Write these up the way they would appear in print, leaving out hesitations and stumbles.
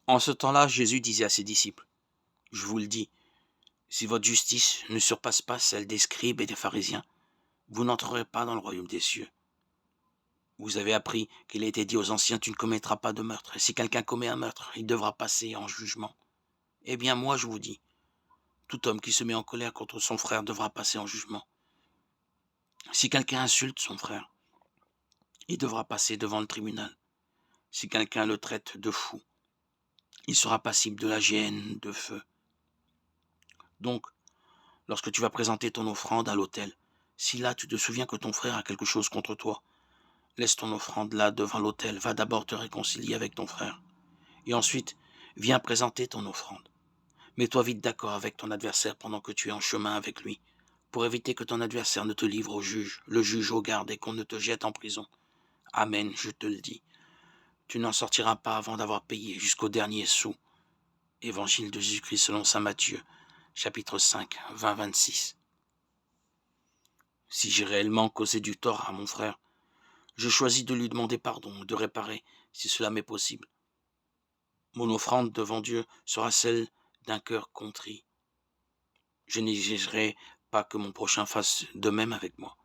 En ce temps-là, Jésus disait à ses disciples, « Je vous le dis, si votre justice ne surpasse pas celle des scribes et des pharisiens, vous n'entrerez pas dans le royaume des cieux. Vous avez appris qu'il a été dit aux anciens, tu ne commettras pas de meurtre, et si quelqu'un commet un meurtre, il devra passer en jugement. Eh bien, moi, je vous dis, tout homme qui se met en colère contre son frère devra passer en jugement. Si quelqu'un insulte son frère, il devra passer devant le tribunal. Si quelqu'un le traite de fou, il sera passible de la géhenne de feu. Donc, lorsque tu vas présenter ton offrande à l'autel, si là tu te souviens que ton frère a quelque chose contre toi, laisse ton offrande là devant l'autel, va d'abord te réconcilier avec ton frère. Et ensuite, viens présenter ton offrande. Mets-toi vite d'accord avec ton adversaire pendant que tu es en chemin avec lui, pour éviter que ton adversaire ne te livre au juge, le juge au garde et qu'on ne te jette en prison. Amen, je te le dis. Tu n'en sortiras pas avant d'avoir payé jusqu'au dernier sou. Évangile de Jésus-Christ selon saint Matthieu, chapitre 5, 20-26. Si j'ai réellement causé du tort à mon frère, je choisis de lui demander pardon, de réparer, si cela m'est possible. Mon offrande devant Dieu sera celle d'un cœur contrit. Je n'exigerai pas que mon prochain fasse de même avec moi.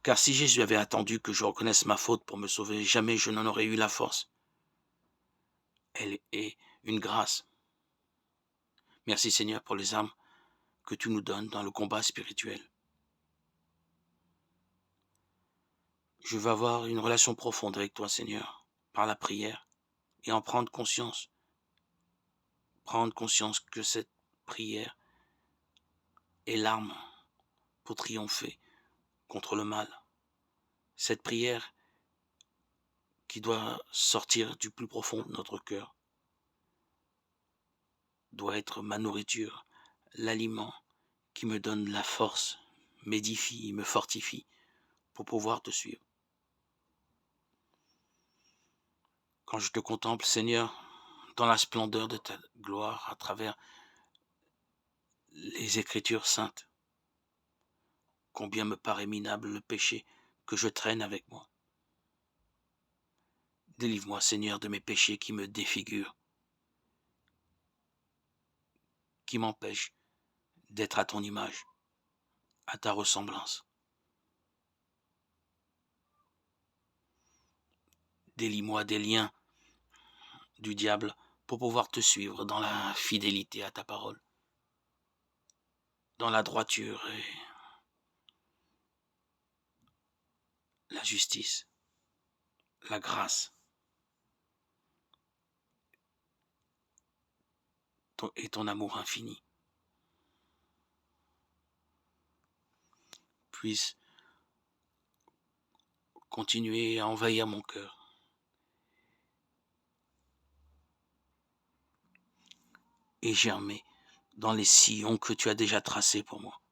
Car si Jésus avait attendu que je reconnaisse ma faute pour me sauver, jamais je n'en aurais eu la force. Elle est une grâce. Merci Seigneur pour les âmes que tu nous donnes dans le combat spirituel. Je veux avoir une relation profonde avec toi, Seigneur, par la prière, et en prendre conscience. Prendre conscience que cette prière est l'arme pour triompher contre le mal. Cette prière qui doit sortir du plus profond de notre cœur doit être ma nourriture, l'aliment qui me donne la force, m'édifie, me fortifie pour pouvoir te suivre. Quand je te contemple, Seigneur, dans la splendeur de ta gloire à travers les Écritures saintes, combien me paraît minable le péché que je traîne avec moi. Délivre-moi, Seigneur, de mes péchés qui me défigurent, qui m'empêchent d'être à ton image, à ta ressemblance. Délie-moi des liens du diable pour pouvoir te suivre dans la fidélité à ta parole, dans la droiture et la justice, la grâce et ton amour infini. Puisse continuer à envahir mon cœur et germer dans les sillons que tu as déjà tracés pour moi.